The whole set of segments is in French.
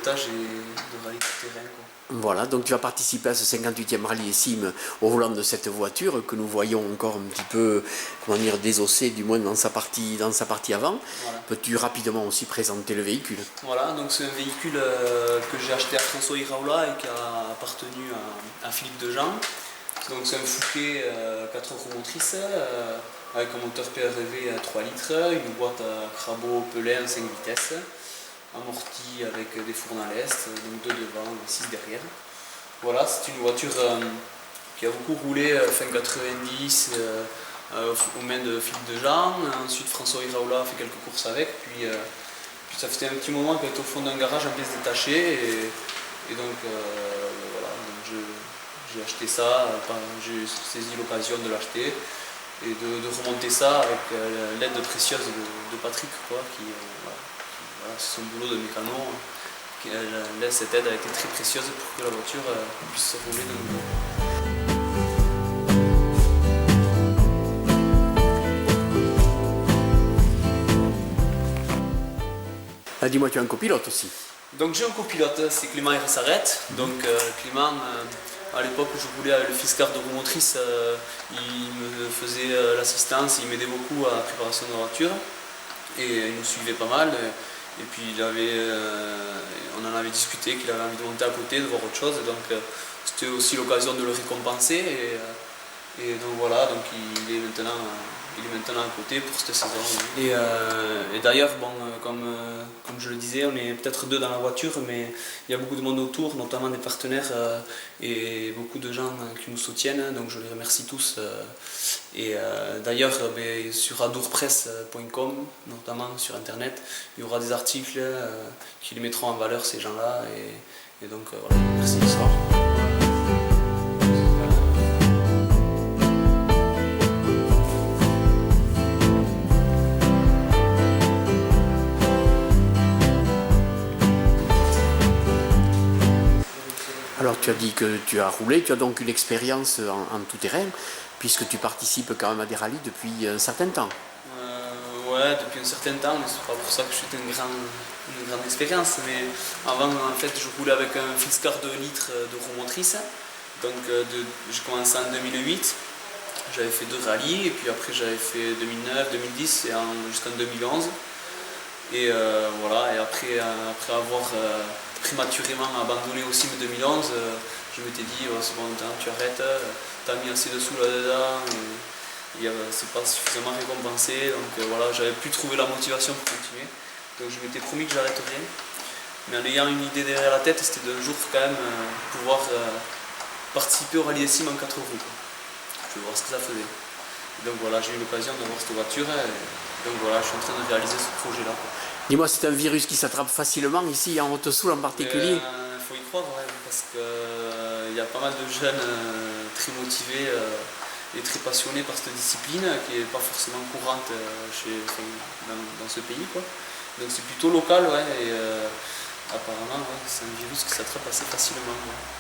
pilotage et de rallye tout-terrain, quoi. Voilà, donc tu vas participer à ce 58e rallye Essime au volant de cette voiture que nous voyons encore un petit peu, comment dire, désossée, du moins dans sa partie avant. Voilà. Peux-tu rapidement aussi présenter le véhicule? Voilà, donc c'est un véhicule que j'ai acheté à François Iraola et qui a appartenu à Philippe Dejean. Donc c'est un Fouquet 4 roues motrices avec un moteur PRV à 3 litres, une boîte à Crabo Pelin 5 vitesses, amorti avec des fournes à l'est, donc 2 devant et 6 derrière. Voilà, c'est une voiture qui a beaucoup roulé fin 90 aux mains de Philippe Dejean. Ensuite François Iraola a fait quelques courses avec, puis ça faisait un petit moment qu'elle était au fond d'un garage en pièces détachées et donc voilà, donc j'ai acheté ça, j'ai saisi l'occasion de l'acheter et de remonter ça avec l'aide précieuse de Patrick, quoi, voilà, c'est son boulot de mécano. Cette aide a été très précieuse pour que la voiture puisse rouler de nouveau. Ah, dis-moi, tu as un copilote aussi? Donc j'ai un copilote, c'est Clément Iressarret. Donc Clément, à l'époque où je roulais avec le Fiskar de roue motrice, il me faisait l'assistance, il m'aidait beaucoup à la préparation de la voiture et il nous suivait pas mal. Et puis on en avait discuté qu'il avait envie de monter à côté, de voir autre chose. Donc c'était aussi l'occasion de le récompenser. Et donc voilà, donc il est maintenant à côté pour cette saison. Et d'ailleurs, bon, comme je le disais, on est peut-être deux dans la voiture, mais il y a beaucoup de monde autour, notamment des partenaires et beaucoup de gens qui nous soutiennent, donc je les remercie tous. Et d'ailleurs, sur adourpresse.com, notamment sur internet, il y aura des articles qui les mettront en valeur, ces gens-là. Et donc voilà, merci ce soir. Alors tu as dit que tu as roulé, tu as donc une expérience en tout-terrain, puisque tu participes quand même à des rallyes depuis un certain temps. Ouais, depuis un certain temps, mais c'est pas pour ça que c'était une grande expérience. Mais avant, en fait, je roulais avec un Fiskar 2 litres de roue motrice. Donc j'ai commencé en 2008, j'avais fait 2 rallyes, et puis après j'avais fait 2009, 2010 et jusqu'en 2011. Et voilà, et après avoir prématurément abandonné aussi en 2011, je m'étais dit oh, c'est bon, tu arrêtes, t'as mis assez de sous là-dedans, et c'est pas suffisamment récompensé, donc voilà, j'avais plus trouvé la motivation pour continuer. Donc je m'étais promis que j'arrêterais, mais en ayant une idée derrière la tête, c'était d'un jour quand même pouvoir participer au rallye Essime en 4 roues. Je vais voir ce que ça faisait. Et donc voilà, j'ai eu l'occasion de voir cette voiture, donc voilà, je suis en train de réaliser ce projet-là. Dis-moi, c'est un virus qui s'attrape facilement ici, en Haute-Soule en particulier? Il faut y croire, ouais, parce qu'il y a pas mal de jeunes très motivés et très passionnés par cette discipline qui n'est pas forcément courante dans ce pays, quoi. Donc c'est plutôt local, ouais, et apparemment ouais, c'est un virus qui s'attrape assez facilement.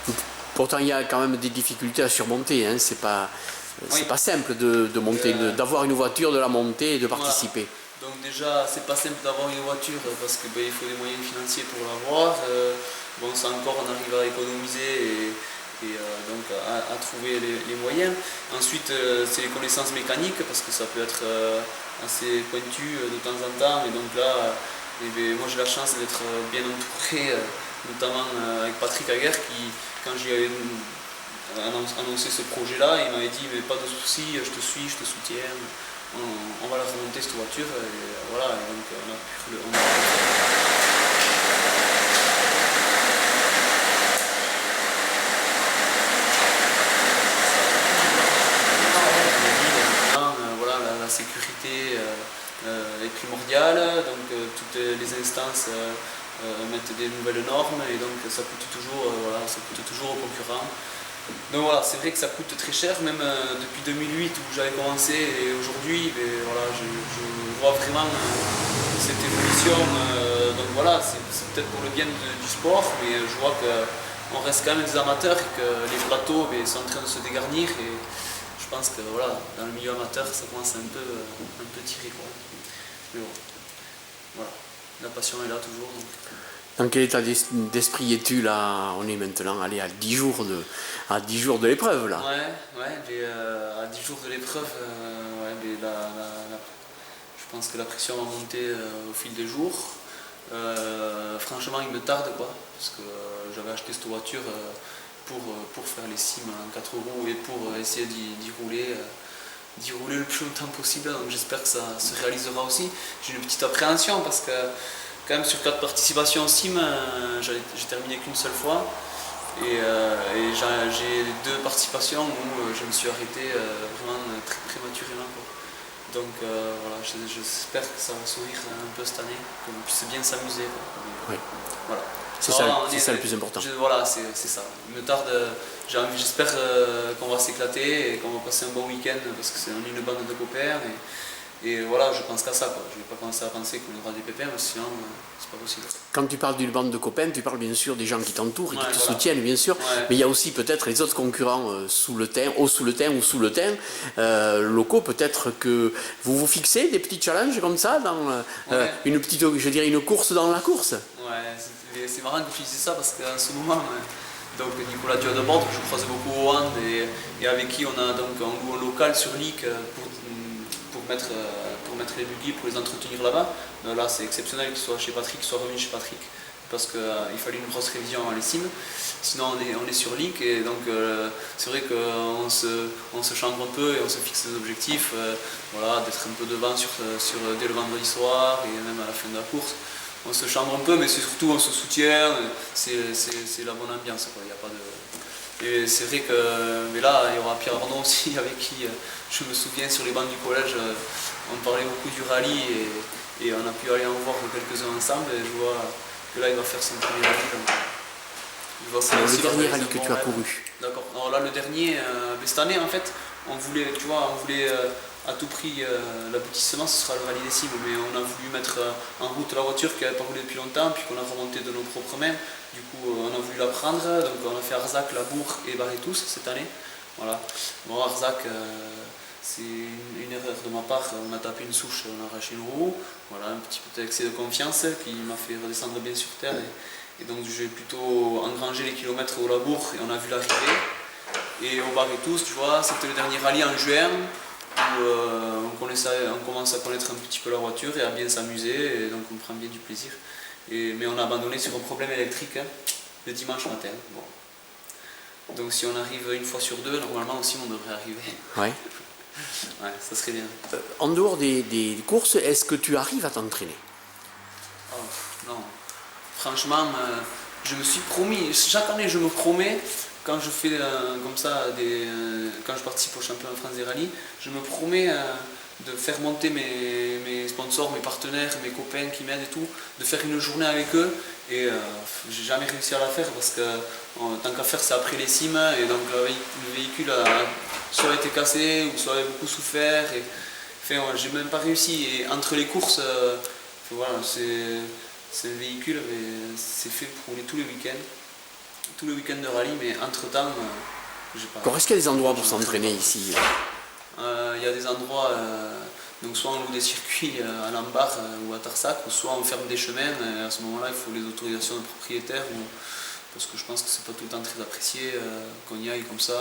Ouais. Pourtant, il y a quand même des difficultés à surmonter, hein. C'est pas simple de monter, d'avoir une voiture, de la monter et de participer. Voilà. Donc déjà, c'est pas simple d'avoir une voiture parce qu'il faut des moyens financiers pour l'avoir. Bon, ça encore, on arrive à économiser et donc à trouver les moyens. Ensuite, c'est les connaissances mécaniques parce que ça peut être assez pointu de temps en temps. Et donc là, moi j'ai la chance d'être bien entouré, notamment avec Patrick Aguerre qui, quand j'ai annoncé ce projet-là, il m'avait dit mais pas de soucis, je te suis, je te soutiens. On va la remonter cette voiture et voilà, et donc on a pu le voilà, la sécurité est primordiale, donc toutes les instances mettent des nouvelles normes et donc ça coûte toujours, voilà, ça coûte toujours aux concurrents. Donc voilà, c'est vrai que ça coûte très cher, même depuis 2008 où j'avais commencé et aujourd'hui, voilà, je vois vraiment cette évolution. Donc voilà, c'est peut-être pour le bien du sport, mais je vois qu'on reste quand même des amateurs et que les plateaux sont en train de se dégarnir. Et je pense que voilà, dans le milieu amateur, ça commence un peu tirer, quoi. Mais bon, voilà, la passion est là toujours. Donc. Dans quel état d'esprit es-tu là? On est maintenant allé à 10 jours de l'épreuve là. À 10 jours de l'épreuve, je pense que la pression va monter au fil des jours. Franchement, il me tarde quoi, parce que j'avais acheté cette voiture pour faire les cimes en 4 roues et pour essayer d'y rouler le plus longtemps possible. Donc j'espère que ça se réalisera aussi. J'ai une petite appréhension parce que quand même sur 4 participations en sim, j'ai terminé qu'une seule fois. Et j'ai 2 participations où je me suis arrêté vraiment très prématurément, quoi. Donc voilà, j'espère que ça va sourire un peu cette année, qu'on puisse bien s'amuser, quoi. Oui. Voilà. C'est ça le plus important. Voilà, c'est ça. Il me tarde, j'espère qu'on va s'éclater et qu'on va passer un bon week-end parce que c'est une bande de copains. Et voilà, je pense qu'à ça, quoi. Je ne vais pas commencer à penser qu'on aura des pépins, sinon c'est pas possible. Quand tu parles d'une bande de copains, tu parles bien sûr des gens qui t'entourent et qui te soutiennent, bien sûr. Ouais. Mais il y a aussi peut-être les autres concurrents sous le teint locaux. Peut-être que vous vous fixez des petits challenges comme ça dans une petite, je dirais, une course dans la course. Ouais, c'est marrant que tu dises ça parce qu'en ce moment, donc Nicolas Duhadebord, que je croise beaucoup au hand et avec qui on a donc un loue un local sur Lick pour mettre les buggy, pour les entretenir là-bas. Là, c'est exceptionnel qu'il soit chez Patrick, qu'il soit remis chez Patrick, parce qu'il fallait une grosse révision avant les cimes. Sinon, on est sur Lick, et donc c'est vrai qu'on se chambre un peu et on se fixe des objectifs, voilà, d'être un peu devant dès le vendredi soir et même à la fin de la course. On se chambre un peu, mais c'est surtout on se soutient, c'est la bonne ambiance, quoi. Il y a pas de... Et c'est vrai mais là, il y aura Pierre Arnaud aussi, avec qui je me souviens sur les bancs du collège, on parlait beaucoup du rallye et on a pu aller en voir quelques-uns ensemble. Et je vois que là, il va faire son premier rallye. Le dernier rallye que tu as couru. D'accord. Alors là, le dernier, cette année, en fait, on voulait à tout prix l'aboutissement, ce sera le rallye des cimes, mais on a voulu mettre en route la voiture qui n'avait pas roulé depuis longtemps, puis qu'on a remonté de nos propres mains. Du coup, on a voulu la prendre, donc on a fait Arzac, Labour et Barretous cette année. Voilà. Bon, Arzac, c'est une erreur de ma part, on a tapé une souche, on a arraché une roue. Voilà, un petit peu d'excès de confiance qui m'a fait redescendre bien sur terre. Et donc j'ai plutôt engrangé les kilomètres au Labour et on a vu l'arrivée. Et au Barretous, tu vois, c'était le dernier rallye en juin, où on commence à connaître un petit peu la voiture et à bien s'amuser, et donc on prend bien du plaisir. Mais on a abandonné sur un problème électrique le dimanche matin. Bon. Donc si on arrive une fois sur 2, normalement aussi on devrait arriver. Ouais. Ouais, ça serait bien. En dehors des courses, est-ce que tu arrives à t'entraîner? Oh, non. Franchement, je me suis promis, chaque année je me promets, quand je fais comme ça, quand je participe au championnat de France des rallyes, je me promets de faire monter mes sponsors, mes partenaires, mes copains qui m'aident et tout, de faire une journée avec eux. Et j'ai jamais réussi à la faire parce que tant qu'à faire c'est après les cimes, et donc le véhicule a soit été cassé ou soit avait beaucoup souffert. Et, enfin, j'ai même pas réussi. Et entre les courses, voilà, c'est un véhicule, c'est fait pour rouler tous les week-ends de rallye, mais entre-temps, j'ai pas... Est-ce qu'il y a des endroits pour s'entraîner ici? Il y a des endroits, donc soit on loue des circuits à Lambar ou à Tarsac, ou soit on ferme des chemins, et à ce moment-là il faut les autorisations de propriétaire, parce que je pense que c'est pas tout le temps très apprécié qu'on y aille comme ça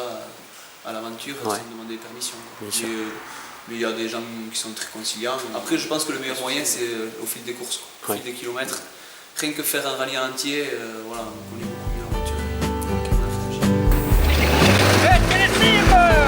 à l'aventure sans demander des permissions. Mais il y a des gens qui sont très conciliants. Après je pense que le meilleur moyen c'est au fil des courses, au fil des kilomètres. Rien que faire un rallye entier, voilà, on connaît beaucoup mieux la voiture. Hey,